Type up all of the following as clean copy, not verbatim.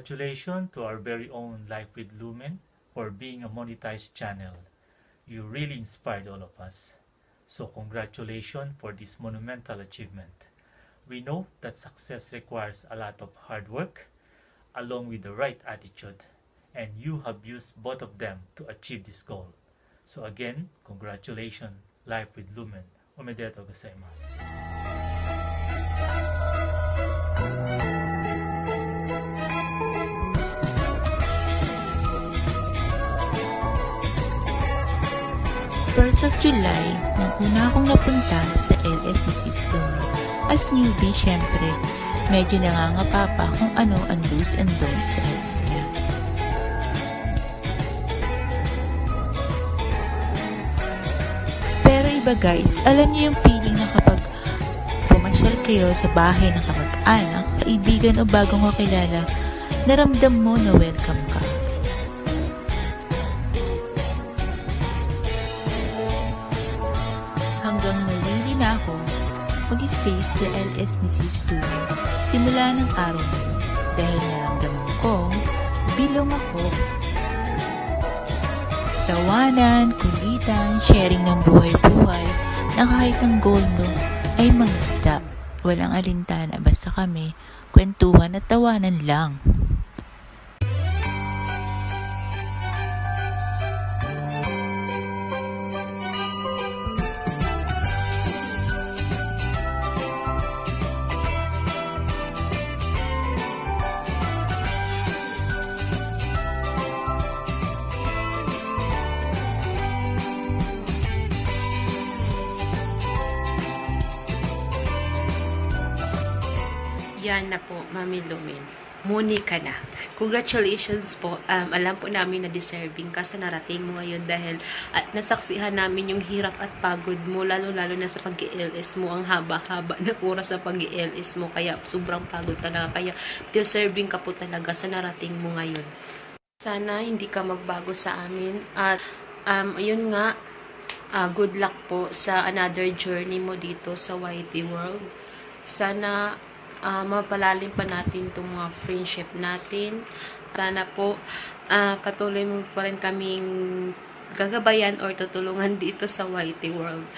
Congratulations to our very own Life with Lumen for being a monetized channel. You really inspired all of us. So congratulations for this monumental achievement. We know that success requires a lot of hard work along with the right attitude, and you have used both of them to achieve this goal. So again, congratulations, Life with Lumen. Omedetou gozaimasu. First of July, nang una akong napunta sa LS ni Sis Lumi. As newbie, syempre, medyo nangangapa pa kung ano ang do's and don'ts sa LSM. Pero iba guys, alam niyo yung feeling na kapag pumasyal kayo sa bahay ng kamag-anak, kaibigan o bagong kakilala, naramdam mo na welcome ka. Hanggang nawili na ako mag-stay sa LS ni Sis Lumi simula ng araw na yun dahil naramdaman ko bilong ako. Tawanan, kulitan, sharing ng buhay-buhay na kahit ang goal mo ay mangisda. Walang alintana basta kami, kwentuhan at tawanan lang. Yan na po, Mami Lumen. Muni ka na. Congratulations po. Alam po namin na deserving ka sa narating mo ngayon dahil nasaksihan namin yung hirap at pagod mo, lalo-lalo na sa pag-i-LS mo. Ang haba-haba na oras sa pag-i-LS mo. Kaya sobrang pagod talaga. Kaya deserving ka po talaga sa narating mo ngayon. Sana hindi ka magbago sa amin. At ayun nga, good luck po sa another journey mo dito sa YT World. Sana mapalalim pa natin itong mga friendship natin. Sana po patuloy mo pa rin kaming gagabayan or tutulungan dito sa YT World.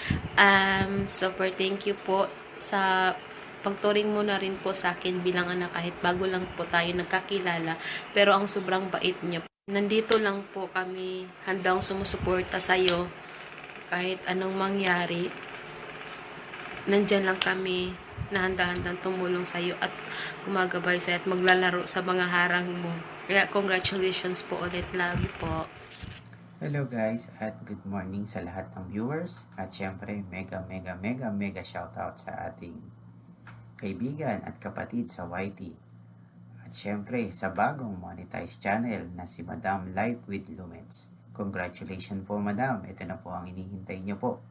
Super thank you po sa pagturing mo na rin po sa akin bilang anak kahit bago lang po tayo nagkakilala. Pero ang sobrang bait niyo. Nandito lang po kami handang sumusuporta sa'yo kahit anong mangyari. Nandyan lang kami na handa-handang tumulong sa iyo at gumagabay sa iyo at maglalaro sa mga harang mo. Kaya congratulations po ulit. Love you po. Hello guys at good morning sa lahat ng viewers. At syempre mega shoutout sa ating kaibigan at kapatid sa YT. At syempre sa bagong monetized channel na si Madam Life with Lumens. Congratulations po Madam. Ito na po ang inihintay niyo po.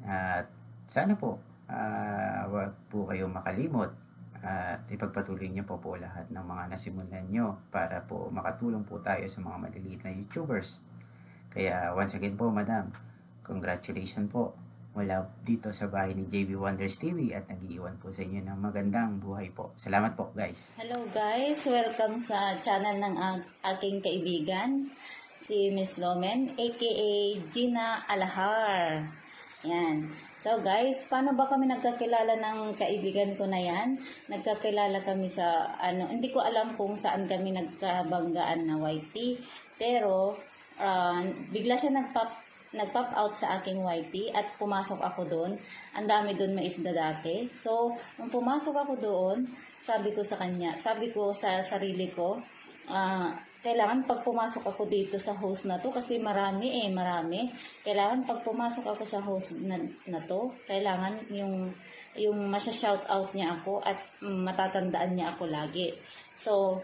At sana po wag po kayong makalimot at ipagpatuloy niyo po lahat ng mga nasimulan niyo para po makatulong po tayo sa mga maliliit na YouTubers. Kaya once again po Madam, congratulations po mula dito sa bahay ni JB Wonders TV at nag-iwan po sa inyo ng magandang buhay po. Salamat po guys. Hello guys, welcome sa channel ng aking kaibigan si Miss Lumen aka Gina Alahar. Yan. So guys, paano ba kami nagkakilala ng kaibigan ko na yan? Nagkakilala kami sa, hindi ko alam kung saan kami nagkabanggaan na YT. Pero, bigla siya nag-pop out sa aking YT at pumasok ako doon. Ang dami doon may isda dati. So, nung pumasok ako doon, sabi ko sa sarili ko, kailangan pag pumasok ako dito sa host na to kasi marami. Kailangan pag pumasok ako sa host na to, kailangan yung masya-shout out niya ako at matatandaan niya ako lagi. So,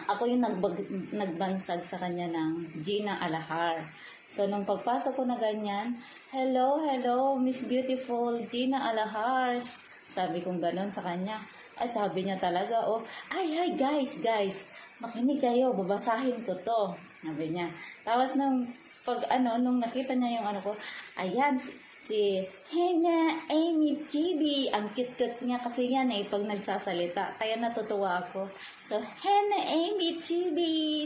ako yung nagbansag sa kanya ng Gina Alahar. So, nung pagpasok ko na ganyan, hello, Miss Beautiful Gina Alahar. Sabi kong ganon sa kanya. Ay, sabi niya talaga, ay, guys, makinig kayo, babasahin ko to. Sabi niya. Tapos nung nakita niya yung ko, ayan, Si Henna Amy TV. Ang cute-cute niya kasi yan pag nagsasalita. Kaya natutuwa ako. So, Henna Amy TV.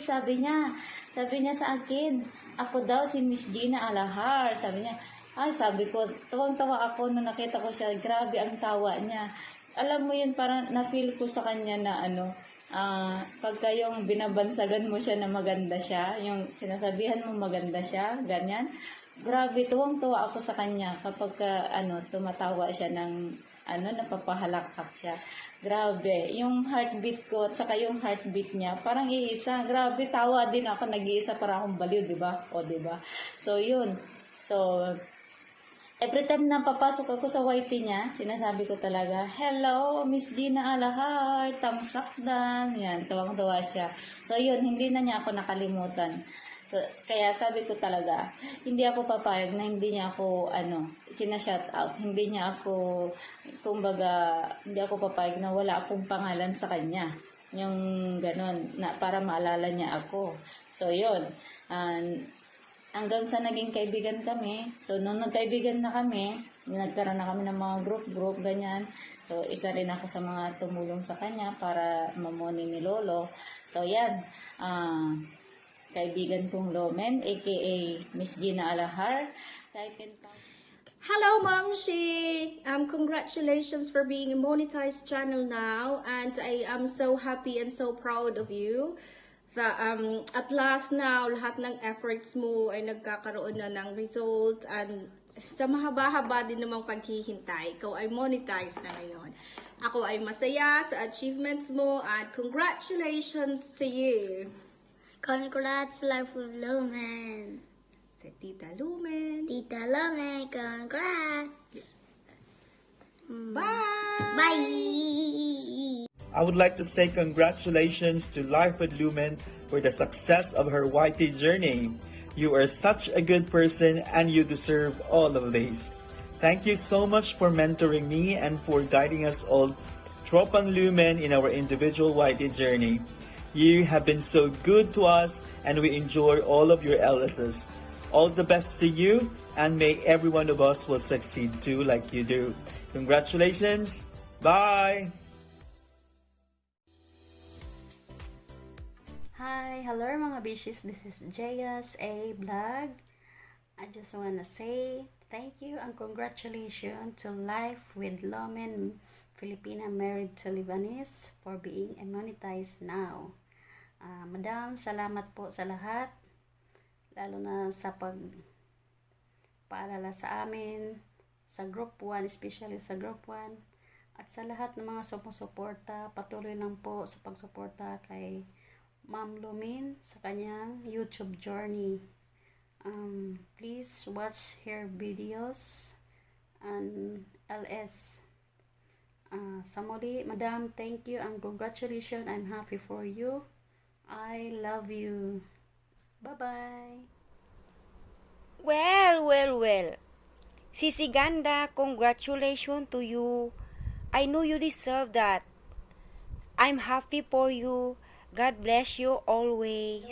Sabi niya sa akin, ako daw si Miss Gina Alahar. Sabi niya, ay, sabi ko, tawang-tawa ako nung nakita ko siya. Grabe ang tawa niya. Alam mo yun, parang na-feel ko sa kanya na pagka yung binabansagan mo siya na maganda siya, yung sinasabihan mo maganda siya, ganyan. Grabe, tuwang-tuwa ako sa kanya kapag tumatawa siya ng napapahalakhak siya. Grabe, yung heartbeat ko at saka yung heartbeat niya, parang iisa. Grabe, tawa din ako, nag-iisa para akong baliw, di ba? O, di ba? So, yun. So, every time na papasok ako sa YT niya, sinasabi ko talaga, hello, Miss Gina Alahar, thumbs up dan. Yan, tuwang-tuwa siya. So, yun, hindi na niya ako nakalimutan. So, kaya sabi ko talaga, hindi ako papayag na hindi niya ako, sinashout out. Hindi niya ako, kumbaga, hindi ako papayag na wala akong pangalan sa kanya. Yung ganon, na para maalala niya ako. So, yun. Hanggang sa naging kaibigan kami. So, nung nagkaibigan na kami, nagkaroon na kami ng mga group, ganyan. So, isa rin ako sa mga tumulong sa kanya para mamoni ni Lolo. So, yan. Kaibigan kong Lomen, aka Miss Gina Alahar. Hello, Momshi! Congratulations for being a monetized channel now, and I am so happy and so proud of you. That at last now, lahat ng efforts mo ay nagkakaroon na ng result, and sa mahaba-haba din namang paghihintay, ikaw ay monetized na ngayon. Ako ay masaya sa achievements mo, and congratulations to you! Congrats, Life with Lumen. Sa Tita Lumen. Tita Lumen, congrats. Bye! Bye! I would like to say congratulations to Life with Lumen for the success of her YT journey. You are such a good person and you deserve all of this. Thank you so much for mentoring me and for guiding us all Tropang Lumen in our individual YT journey. You have been so good to us and we enjoy all of your LSs. All the best to you and may every one of us will succeed too like you do. Congratulations. Bye. Hi, hello mga bishes. This is Jayas A Vlog. I just wanna say thank you and congratulations to Life with Lomen Filipina Married to Lebanese for being monetized now. Madam, salamat po sa lahat, lalo na sa pagpaalala sa amin, sa Group 1, especially sa Group 1, at sa lahat ng mga sumusuporta. Patuloy lang po sa pagsuporta kay Ma'am Lumin sa kanyang YouTube journey. Please watch her videos and LS. Sa muli, Madam, thank you and congratulations. I'm happy for you. I love you. Bye-bye. Well. Sisi Ganda, congratulations to you. I know you deserve that. I'm happy for you. God bless you always.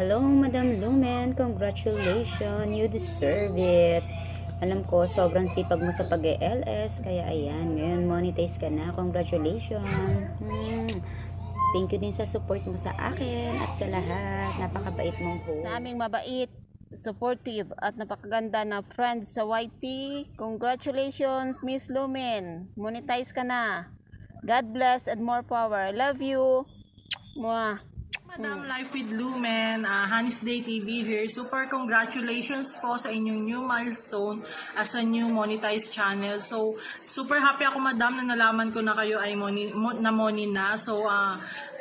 Hello, Madam Lumen. Congratulations. You deserve it. Alam ko, sobrang sipag mo sa pag-LS. Kaya ayan, ngayon monetize ka na. Congratulations. Thank you din sa support mo sa akin at sa lahat. Napakabait mong host. Sa aming mabait, supportive at napakaganda na friends sa YT. Congratulations, Miss Lumen. Monetize ka na. God bless and more power. I love you. Mwah. Madam Life with Lumen, Hanis Day TV here. Super congratulations po sa inyong new milestone as a new monetized channel. So, super happy ako, Madam, na nalaman ko na kayo ay money na. So,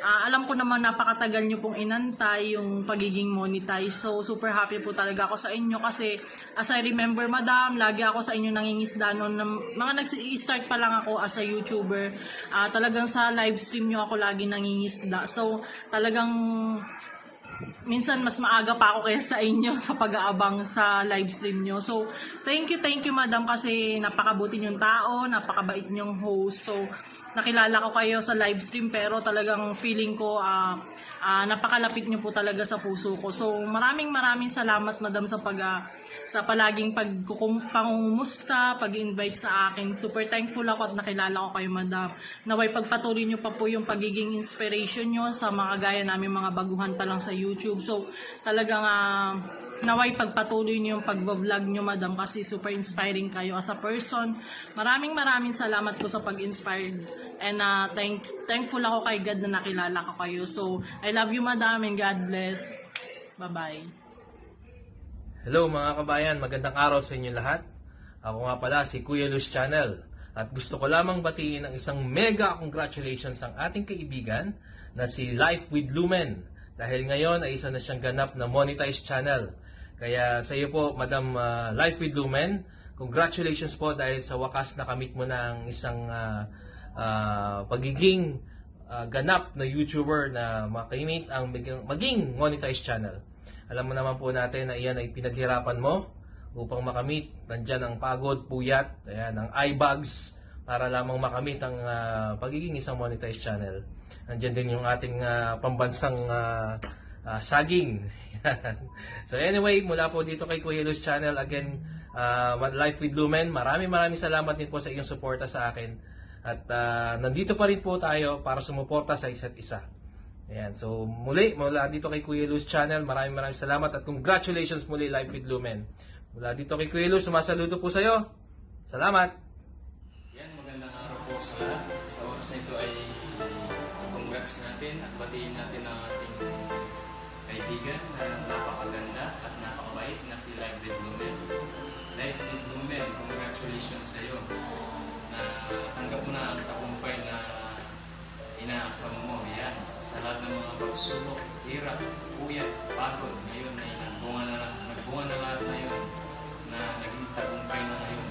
alam ko naman napakatagal nyo pong inantay yung pagiging monetized. So, super happy po talaga ako sa inyo kasi as I remember, Madam, lagi ako sa inyo nangingisda noon. Mga nag-start pa lang ako as a YouTuber. Talagang sa live stream nyo ako lagi nangingisda. So, talagang minsan mas maaga pa ako kaysa sa inyo sa pag-aabang sa live stream nyo. So, thank you, Madam, kasi napakabuti nyong tao, napakabait nyong host. So, nakilala ko kayo sa live stream pero talagang feeling ko napakalapit niyo po talaga sa puso ko. So maraming salamat madam sa palaging pangungumusta, pag-invite sa akin. Super thankful ako at nakilala ko kayo madam. Naway pagpatuloy niyo pa po yung pagiging inspiration niyo sa mga gaya namin mga baguhan pa lang sa YouTube. So talagang naway pagpatuloy niyo yung pag-vlog niyo madam kasi super inspiring kayo as a person. Maraming salamat po sa pag-inspired. And thankful ako kay God na nakilala ko kayo. So, I love you madam and God bless. Bye-bye. Hello mga kabayan, magandang araw sa inyo lahat. Ako nga pala si Kuya Luz Channel. At gusto ko lamang batiin ang isang mega congratulations ng ating kaibigan na si Life with Lumen. Dahil ngayon ay isa na siyang ganap na monetized channel. Kaya sa iyo po, Madam Life with Lumen, congratulations po dahil sa wakas nakamit mo na ang isang pagiging ganap na YouTuber na makamit ang maging monetized channel. Alam mo naman po natin na iyan ay pinaghirapan mo upang makamit. Nandyan ang pagod, puyat, ayan, ang eye bags para lamang makamit ang pagiging isang monetized channel. Nandyan din yung ating pambansang saging. So anyway, mula po dito kay Kuya Luz Channel, again, Life with Lumen, maraming salamat din po sa iyong suporta sa akin. At nandito pa rin po tayo para sumuporta sa isa't isa. Ayan, so mula dito kay Kuya Luz Channel, maraming salamat at congratulations muli Life with Lumen. Mula dito kay Kuya Luz, sumasaludo po sa iyo. Salamat! Yan, magandang araw po sa lahat. Sa oras na ito ay congrats natin at batiin natin ang ating kaibigan na napakaganda at napakabait na si Life with Lumen. Life with Lumen, congratulations sa iyo. Na tanggap mo na ang tagumpay na inaasam mo. Yan. Sa lahat ng mga pagsubok, hirap, puyat, pagod, ngayon ay nagbunga na lahat na yun na naging tagumpay na ngayon.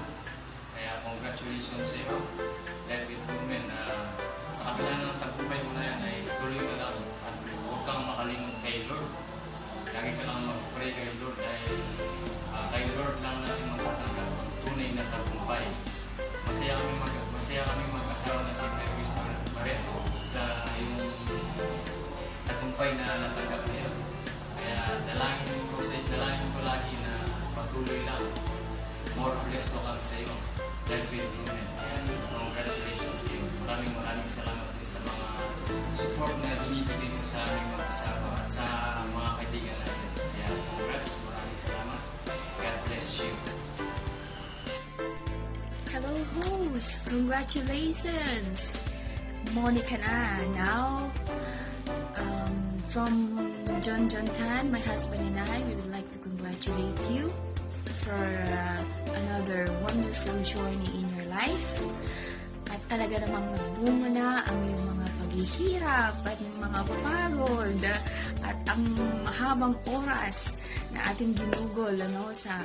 Kaya congratulations sa iyo. Life with Lumen na sa kabila ng tagumpay mo na yan ay tuloy ka lang at huwag kang makalimot kay Lord. Lagi ka lang mag-pray kay Lord dahil kay Lord lang natin magtatanggap ang tunay na tagumpay. Masaya kami mag-asawa na si Mervis Barreto sa yung tagumpay na natanggap niya. Kaya dalangin ko lagi na patuloy lang. More blessed to come sa iyo. Life with Lumen. Kaya congratulations sa iyo. Maraming salamat din sa mga support na binibigay mo sa aming mag-asawa at sa mga kaibigan natin. Kaya congrats. Maraming salamat. God bless you. Hello host! Congratulations! Monica na now. From John Tan, my husband and I, we would like to congratulate you for another wonderful journey in your life. At talaga namang nagbunga na ang iyong mga paghihirap at mga pagod at ang mahabang oras na ating ginugol sa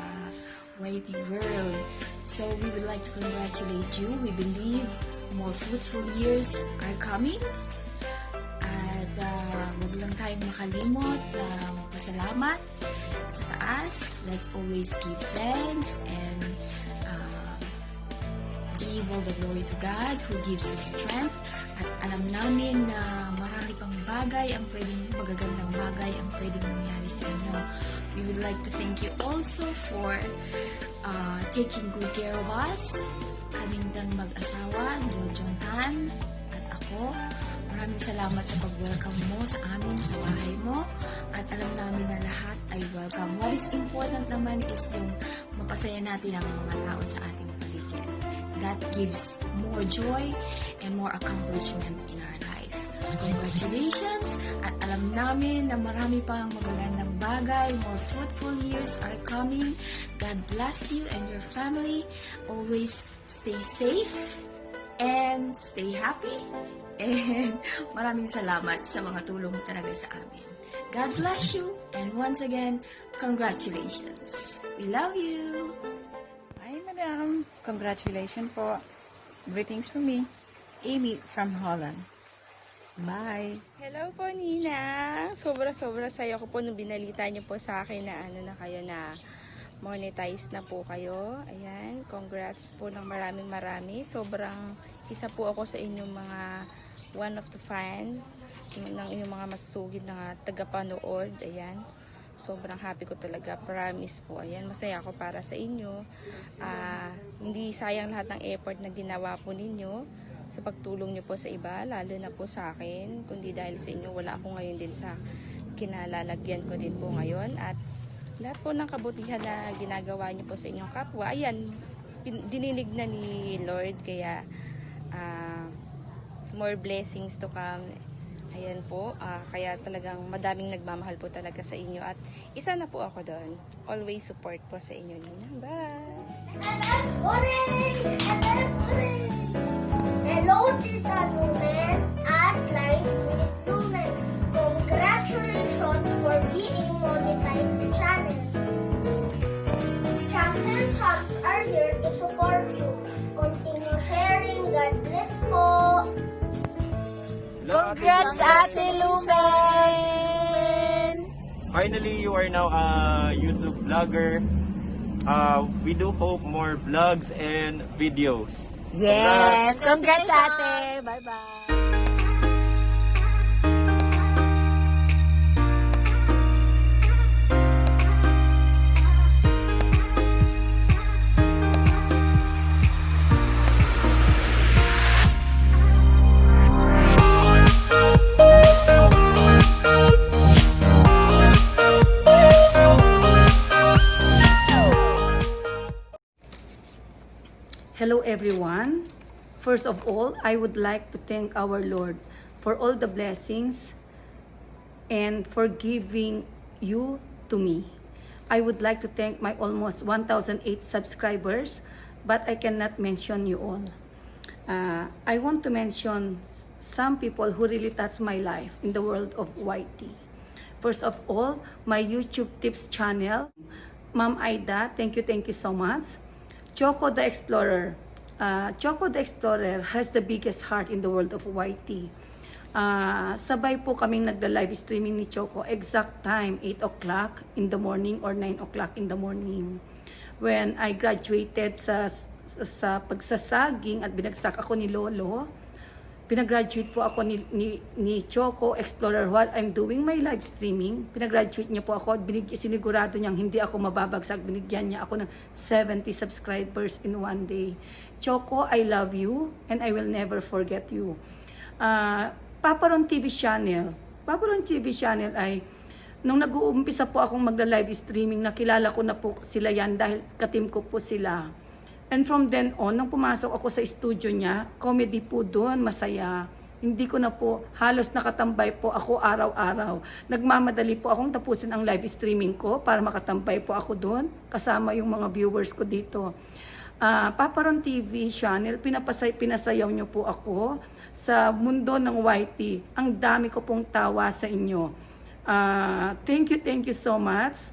YT world. So we would like to congratulate you. We believe more fruitful years are coming. At wag lang tayong makalimot na magpasalamat sa taas. Let's always give thanks and give all the glory to God who gives us strength. At alam namin na marami pang magagandang bagay ang pwedeng mangyari sa inyo. We would like to thank you also for taking good care of us. Kaming dang mag-asawa, John Tan at ako. Maraming salamat sa pag-welcome mo sa amin, sa bahay mo. At alam namin na lahat ay welcome. What is important naman is yung mapasaya natin ang mga tao sa ating paligid. That gives more joy and more accomplishment in our life. Congratulations! At alam namin na marami pang magagandang bagay, more fruitful years are coming. God bless you and your family. Always stay safe and stay happy. And maraming salamat sa mga tulong talaga sa amin. God bless you and once again, congratulations. We love you! Hi, Madam. Congratulations po. Greetings from me, Amy from Holland. Bye! Hello po, Nina! Sobra-sobra saya ko po nung binalita niyo po sa akin na na kayo na monetize na po kayo. Ayan, congrats po ng marami. Sobrang isa po ako sa inyong mga one of the fan ng inyong mga masusugid na tagapanood. Ayan. Sobrang happy ko talaga. Promise po. Ayan. Masaya ako para sa inyo. Hindi sayang lahat ng effort na ginawa po ninyo sa pagtulong nyo po sa iba, lalo na po sa akin. Kundi dahil sa inyo, wala ako ngayon din sa kinalalagyan ko din po ngayon. At lahat po ng kabutihan na ginagawa nyo po sa inyong kapwa, ayan, dininig na ni Lord. Kaya more blessings to come. Ayan po, kaya talagang madaming nagmamahal po talaga sa inyo. At isa na po ako doon. Always support po sa inyo. Bye! Hello, Tita Lumen at Life with Lumen. Congratulations for being monetized channel. Justin Shots are here to support you. Continue sharing. God bless po. Congrats, Ate Lumen! Finally, you are now a YouTube vlogger. We do hope more vlogs and videos. Yes! Congrats, Ate! Bye-bye! Hello everyone. First of all, I would like to thank our Lord for all the blessings and for giving you to me. I would like to thank my almost 1,008 subscribers, but I cannot mention you all. I want to mention some people who really touched my life in the world of YT. First of all, my YouTube tips channel, Ma'am Aida, thank you so much. Choco the Explorer. Choco the Explorer has the biggest heart in the world of YT. Sabay po kaming nagda-live streaming ni Choco, exact time 8 o'clock in the morning or 9 o'clock in the morning. When I graduated sa pagsasaging at binagsak ako ni Lolo, pinagraduate po ako ni Choco Explorer while I'm doing my live streaming. Pinagraduate niya po ako, sinigurado niyang hindi ako mababagsak. Binigyan niya ako ng 70 subscribers in one day. Choco, I love you and I will never forget you. Paparon TV channel. Paparon TV channel ay, nung nag-uumpisa po akong magla-live streaming, nakilala ko na po sila yan dahil katim ko po sila. And from then on, nung pumasok ako sa studio niya, comedy po doon, masaya. Hindi ko na po, halos nakatambay po ako araw-araw. Nagmamadali po akong tapusin ang live streaming ko para makatambay po ako doon, kasama yung mga viewers ko dito. Paparon TV channel, pinasayaw niyo po ako sa mundo ng YT. Ang dami ko pong tawa sa inyo. Thank you so much.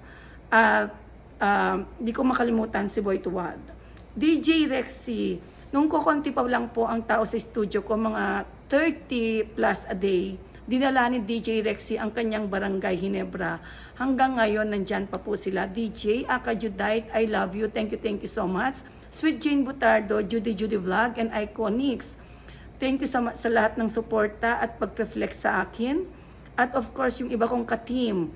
Di ko makalimutan si Boy Tuwad. DJ Rexy, nung kukunti pa lang po ang tao sa studio ko, mga 30 plus a day, dinala ni DJ Rexy ang kanyang barangay Hinebra. Hanggang ngayon, nandyan pa po sila. DJ Aka Judite, I love you. Thank you so much. Sweet Jane Butardo, Judy Vlog, and Iconics. Thank you sa lahat ng suporta at pagpe-flex sa akin. At of course, yung iba kong ka-team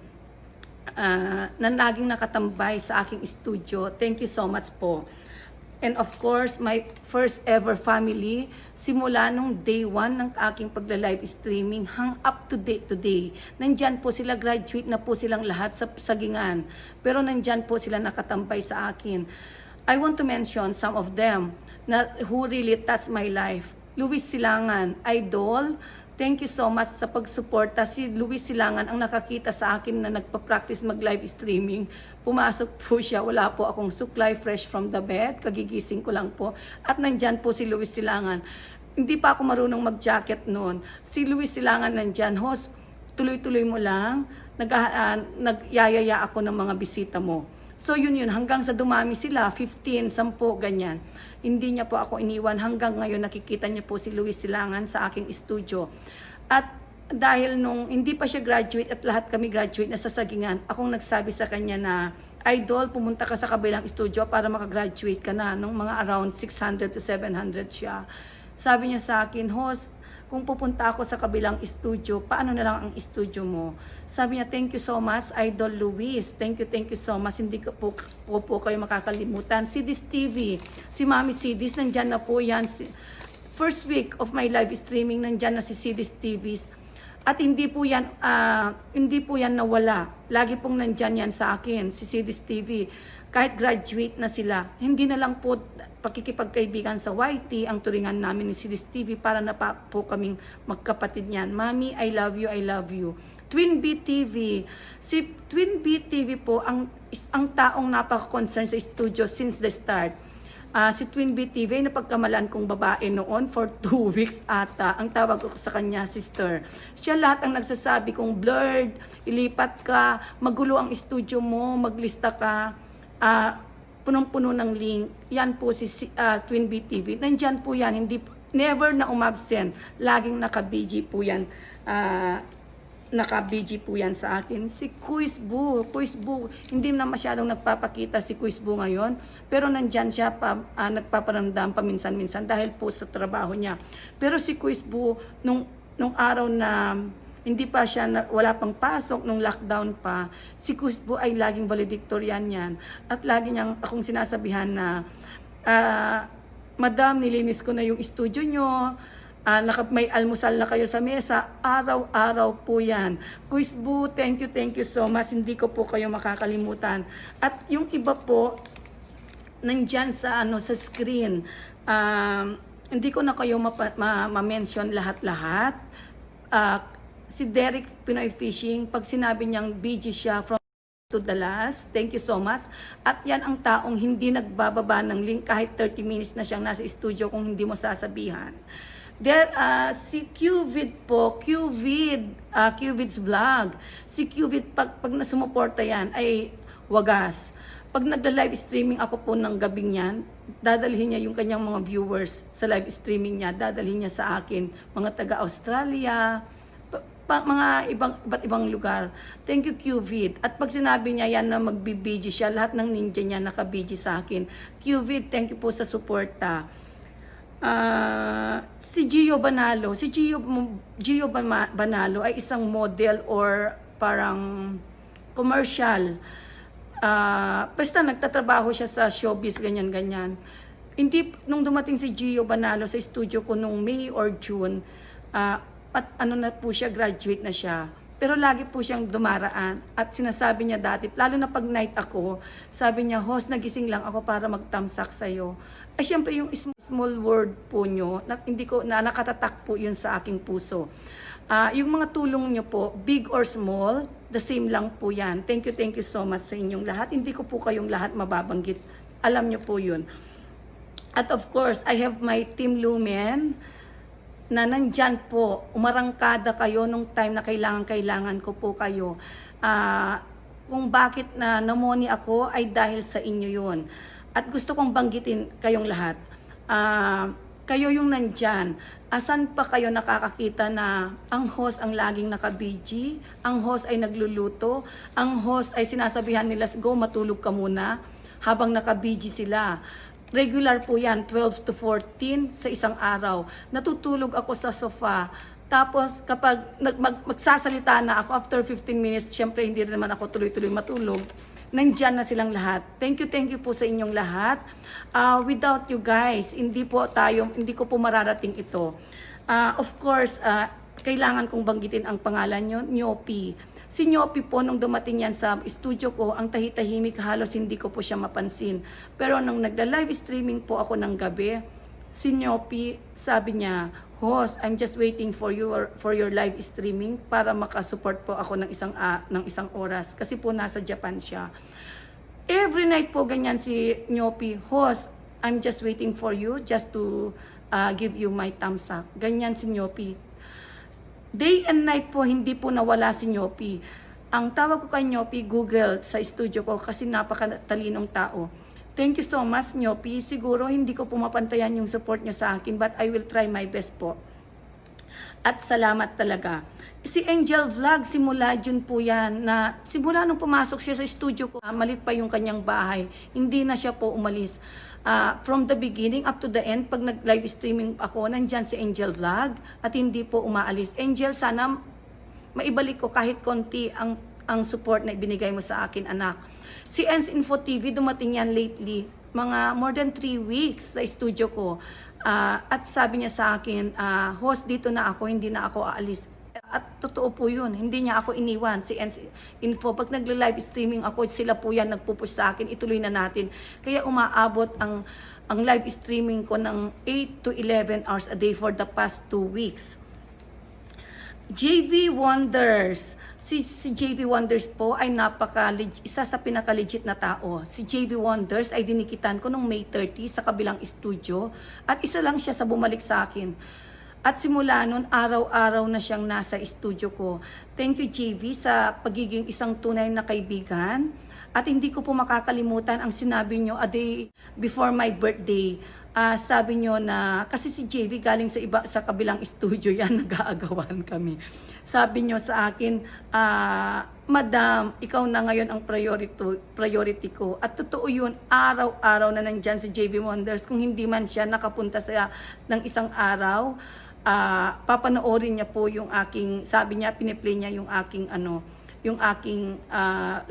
na laging nakatambay sa aking studio. Thank you so much po. And of course, my first ever family, simula nung day 1 ng aking pagla-live streaming, hang up to date today. Nandyan po sila, graduate na po silang lahat sa sagingan. Pero nandyan po sila nakatambay sa akin. I want to mention some of them who really touched my life. Luis Silangan, idol. Thank you so much sa pagsuporta. Si Luis Silangan ang nakakita sa akin na nagpa-practice mag-live streaming. Pumasok po siya, wala po akong suklay, fresh from the bed, kagigising ko lang po. At nandyan po si Luis Silangan. Hindi pa ako marunong mag-jacket noon. Si Luis Silangan nandyan, host, tuloy-tuloy mo lang, nagyayaya ako ng mga bisita mo. So yun, hanggang sa dumami sila, 15, 10, ganyan. Hindi niya po ako iniwan. Hanggang ngayon nakikita niya po si Luis Silangan sa aking studio. At dahil nung hindi pa siya graduate at lahat kami graduate na sa sagingan, akong nagsabi sa kanya na, idol, pumunta ka sa kabilang studio para makagraduate ka na. Nung mga around 600 to 700 siya. Sabi niya sa akin, host, kung pupunta ako sa kabilang studio, paano na lang ang studio mo? Sabi niya, thank you so much, Idol Luis. Thank you so much. Hindi ko po kayo makakalimutan. Sidis TV, si Mami Sidis, nandyan na po yan. First week of my live streaming, nandyan na si Sidis TV. At hindi po yan nawala. Lagi pong nandyan yan sa akin, si Sidis TV. Kahit graduate na sila, hindi na lang po pakikipagkaibigan sa YT ang turingan namin ni Sidis TV para na po kaming magkapatid niyan. Mami, I love you, I love you. Twin B TV. Si Twin B TV po ang taong napaka-concern sa studio since the start. Si Twin B TV ay napagkamalan kong babae noon for 2 weeks ata. Ang tawag ko sa kanya, sister. Siya lahat ang nagsasabi kong blurred, ilipat ka, magulo ang studio mo, maglista ka. Punong-puno ng link. Yan po si Twin B TV. Nandyan po yan. Never na umabsent. Laging naka-BG po yan. Naka-BG po yan sa akin. Si Kuisbu, hindi na masyadong nagpapakita si Kuisbu ngayon, pero nandyan siya nagpaparamdam paminsan-minsan dahil po sa trabaho niya. Pero si Kuisbu, nung araw na hindi pa siya, wala pang pasok, nung lockdown pa, si Kuisbu ay laging valedictorian yan. At lagi niyang akong sinasabihan na, Madam, nilinis ko na yung studio nyo, may almusal na kayo sa mesa, araw-araw po yan. Kuisbu, thank you so much. Hindi ko po kayo makakalimutan. At yung iba po, nandyan sa screen, hindi ko na kayo ma-mention lahat-lahat. Si Derek Pinoy Fishing, pag sinabi niyang BG siya from to the last, thank you so much. At yan ang taong hindi nagbababa ng link kahit 30 minutes na siyang nasa studio kung hindi mo sasabihan. Si Qvid po, Qvid's vlog. Si Qvid, pag nasumuporta yan, ay wagas. Pag nagla-live streaming ako po ng gabing yan, dadalhin niya yung kanyang mga viewers sa live streaming niya, dadalhin niya sa akin, mga taga-Australia, mga iba't ibang lugar. Thank you, Qvid. At pag sinabi niya yan na magbibiji siya, lahat ng ninja niya nakabiji sa akin. Qvid, thank you po sa suporta. Si Gio Banalo. Si Gio Banalo ay isang model or parang commercial. Basta nagtatrabaho siya sa showbiz, ganyan-ganyan. Nung dumating si Gio Banalo sa studio ko nung May or June, at na po siya, graduate na siya. Pero lagi po siyang dumaraan at sinasabi niya dati, lalo na pag night ako, sabi niya, host, nagising lang ako para magtamsak sa'yo. Ay syempre yung small word po nyo, nakatatak po yun sa aking puso. Yung mga tulong nyo po, big or small, the same lang po yan. Thank you so much sa inyong lahat. Hindi ko po kayong lahat mababanggit. Alam nyo po yun. At of course, I have my Team Lumen, na nandyan po, umarangkada kayo nung time na kailangan ko po kayo. Kung bakit namoni ako ay dahil sa inyo yun. At gusto kong banggitin kayong lahat. Kayo yung nandyan. Asan pa kayo nakakakita na ang host ang laging naka-BG, ang host ay nagluluto, ang host ay sinasabihan nila, go matulog ka muna habang naka-BG sila. Regular po yan, 12 to 14 sa isang araw. Natutulog ako sa sofa. Tapos kapag magsasalita na ako, after 15 minutes, syempre hindi rin naman ako tuloy-tuloy matulog. Nandyan na silang lahat. Thank you po sa inyong lahat. Without you guys, hindi ko po mararating ito. Of course, kailangan kong banggitin ang pangalan nyo, Nyopi. Si Nyopi po, nung dumating yan sa studio ko, ang tahitahimik, halos hindi ko po siya mapansin. Pero nung nagla-live streaming po ako ng gabi, si Nyopi, sabi niya, host, I'm just waiting for your live streaming para makasupport po ako ng isang oras. Kasi po nasa Japan siya. Every night po ganyan si Nyopi, host, I'm just waiting for you just to give you my thumbs up. Ganyan si Nyopi. Day and night po, hindi po nawala si Nyopi. Ang tawag ko kay Nyopi, Google sa studio ko kasi napakatalinong tao. Thank you so much, Nyopi. Siguro hindi ko po mapantayan yung support nyo sa akin, but I will try my best po. At salamat talaga. Si Angel Vlog, simula dyan po yan, na simula nung pumasok siya sa studio ko, malit pa yung kanyang bahay, hindi na siya po umalis. From the beginning up to the end, pag nag-live streaming ako, nandyan si Angel Vlog at hindi po umaalis. Angel, sana maibalik ko kahit konti ang support na ibinigay mo sa akin, anak. Si Ens Info TV, dumating yan lately, mga more than 3 weeks sa studio ko. At sabi niya sa akin, host, dito na ako, hindi na ako aalis. At totoo po yun, hindi niya ako iniwan. Si Ens Info, pag nagla-live streaming ako, sila po yan nagpupush sa akin, ituloy na natin. Kaya umaabot ang live streaming ko ng 8 to 11 hours a day for the past 2 weeks. JV Wonders. Si JV Wonders po ay isa sa pinaka-legit na tao. Si JV Wonders ay dinikitan ko noong May 30 sa kabilang studio at isa lang siya sa bumalik sa akin. At simula nun, araw-araw na siyang nasa studio ko. Thank you, JV, sa pagiging isang tunay na kaibigan. At hindi ko po makakalimutan ang sinabi nyo a day before my birthday. Sabi nyo na, kasi si JV galing sa kabilang studio yan, nag-aagawan kami. Sabi nyo sa akin, Madam, ikaw na ngayon ang priority ko. At totoo yun, araw-araw na nandyan si JV Wonders. Kung hindi man siya nakapunta ng isang araw, papanoorin niya po yung aking, sabi niya, piniplay niya yung aking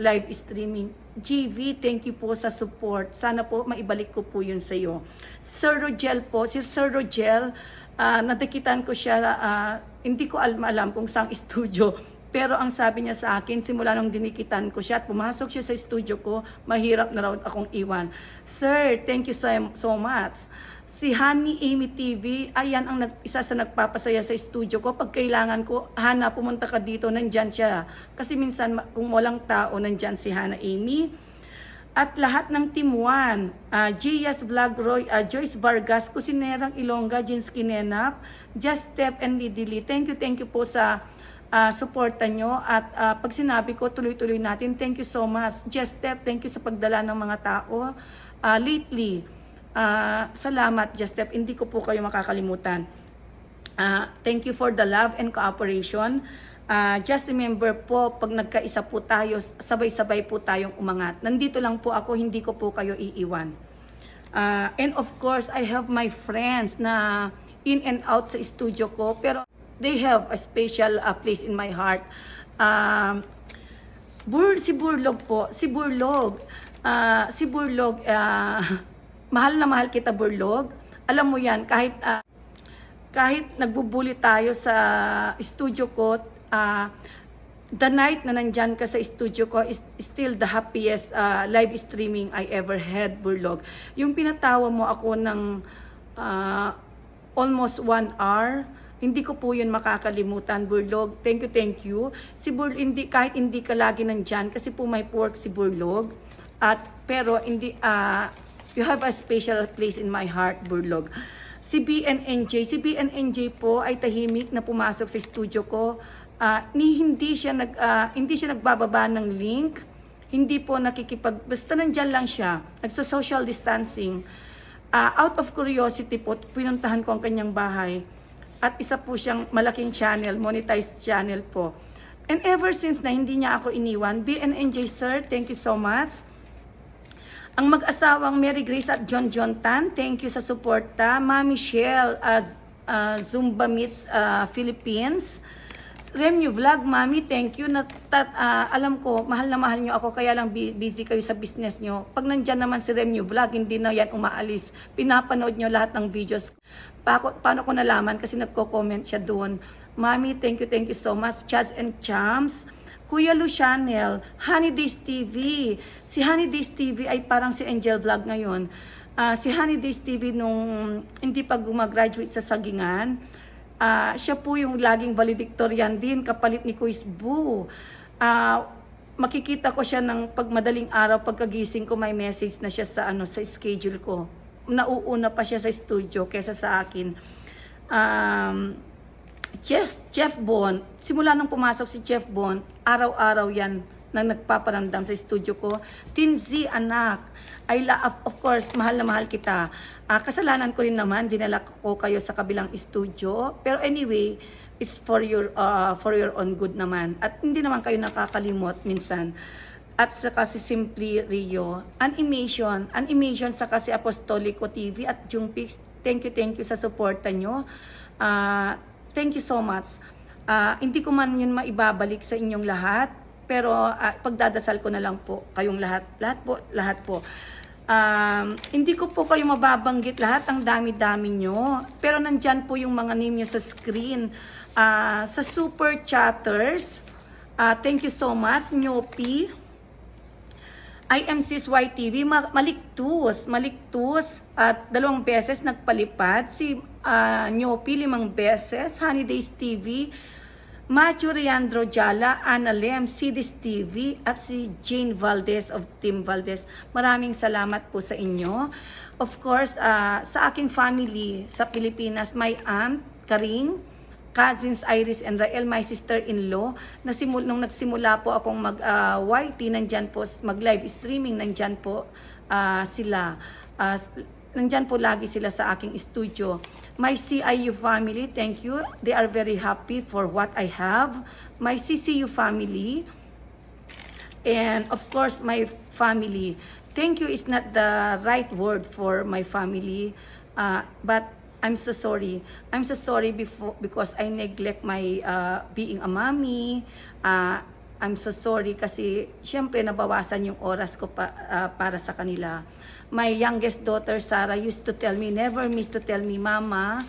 live streaming. GV, thank you po sa support. Sana po maibalik ko po yun sa iyo. Sir Rogel po, si Sir Rogel, natikitan ko siya, hindi ko alam kung saang studio, pero ang sabi niya sa akin, simula nung dinikitan ko siya at pumasok siya sa studio ko, mahirap na raw akong iwan. Sir, thank you so much. Si Honey Amy TV, ayan ang isa sa nagpapasaya sa studio ko. Pag kailangan ko, Hana, pumunta ka dito, nandyan siya. Kasi minsan, kung walang tao, nandyan si Hana Amy. At lahat ng Team 1, Gias Vlog Roy, Joyce Vargas, Kusinerang Ilongga, Jins Kinenap, Just Step and Lidili. Thank you po sa suporta nyo. At pag sinabi ko, tuloy-tuloy natin. Thank you so much. Just Step, thank you sa pagdala ng mga tao. Lately, salamat, Just Step. Hindi ko po kayo makakalimutan. Thank you for the love and cooperation. Just remember po, pag nagkaisa po tayo, sabay-sabay po tayong umangat. Nandito lang po ako, hindi ko po kayo iiwan. And of course, I have my friends na in and out sa studio ko, pero they have a special place in my heart. Si Burlog po, si Burlog, mahal na mahal kita, Burlog. Alam mo yan, kahit nagbubuli tayo sa studio ko, the night na nandyan ka sa studio ko is still the happiest live streaming I ever had, Burlog. Yung pinatawa mo ako ng almost 1 hour, hindi ko po yun makakalimutan, Burlog. Thank you. Si Burlog, kahit hindi ka lagi nandyan, kasi po may work si Burlog. Pero you have a special place in my heart, Burlog. Si BNNJ po ay tahimik na pumasok sa studio ko. Hindi siya nagbababa ng link. Hindi po basta nandyan lang siya. Nagsa-social distancing. Out of curiosity po, pinuntahan ko ang kanyang bahay. At isa po siyang malaking channel, monetized channel po. And ever since na hindi niya ako iniwan, BNNJ sir, thank you so much. Ang mag-asawang Mary Grace at John Tan, thank you sa suporta. Mami Michelle, Zumba Meets Philippines. Remyu Vlog, Mami, thank you. Alam ko, mahal na mahal nyo ako, kaya lang busy kayo sa business nyo. Pag nandyan naman si Remyu Vlog, hindi na yan umaalis. Pinapanood nyo lahat ng videos. Paano ko nalaman? Kasi nagko-comment siya doon. Mami, thank you so much. Chads and Chams. Kuya Lu Channel, Honey Days TV. Si Honey Days TV ay parang si Angel Vlog ngayon. Si Honey Days TV nung hindi pa gumagraduate sa Sagingan, siya po yung laging valedictorian din, kapalit ni Kuis Boo. Makikita ko siya ng madaling araw, pagkagising ko may message na siya sa schedule ko. Nauuna pa siya sa studio kesa sa akin. Chef Bon, simula nung pumasok si Chef Bon, araw-araw yan na nagpaparamdam sa studio ko. Tinzi, anak, of course, mahal na mahal kita. Kasalanan ko rin naman, dinala ko kayo sa kabilang studio. Pero anyway, it's for your own good naman. At hindi naman kayo nakakalimot minsan. At saka si Simply Rio, Animation saka si Apostolico TV at Jungpix, thank you sa suporta nyo. Thank you so much. Hindi ko man yun maibabalik sa inyong lahat, pero pagdadasal ko na lang po kayong lahat po. Hindi ko po kayo mababanggit lahat, ang dami-dami nyo, pero nandyan po yung mga name nyo sa screen. Sa super chatters, thank you so much, Nyopi. IMC's YTV, maliktus at 2 beses nagpalipad. Si Nyopi 5 beses, Honey Days TV, Macho Riandro Jala, Ana Lem, Sidis TV, at si Jane Valdez of Team Valdez. Maraming salamat po sa inyo. Of course, sa aking family sa Pilipinas, my aunt, Karing, cousins Iris and Rael, my sister-in-law, nung nagsimula po akong mag-YT, nandyan po, mag-live streaming, nandyan po sila. Nandyan po lagi sila sa aking studio. My CIU family, thank you. They are very happy for what I have. My CCU family, and of course, my family. Thank you is not the right word for my family, but I'm so sorry. I'm so sorry because I neglect my being a mommy. I'm so sorry kasi syempre nabawasan yung oras ko para sa kanila. My youngest daughter, Sarah, used to tell me, never miss to tell me, Mama,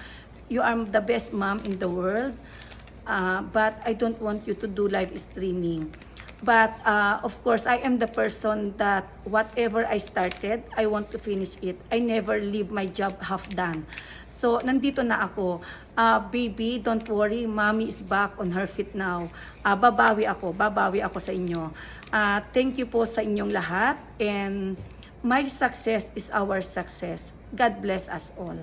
you are the best mom in the world. But I don't want you to do live streaming. But of course, I am the person that whatever I started, I want to finish it. I never leave my job half done. So, nandito na ako. Baby, don't worry. Mommy is back on her feet now. Babawi ako sa inyo. Thank you po sa inyong lahat. And my success is our success. God bless us all.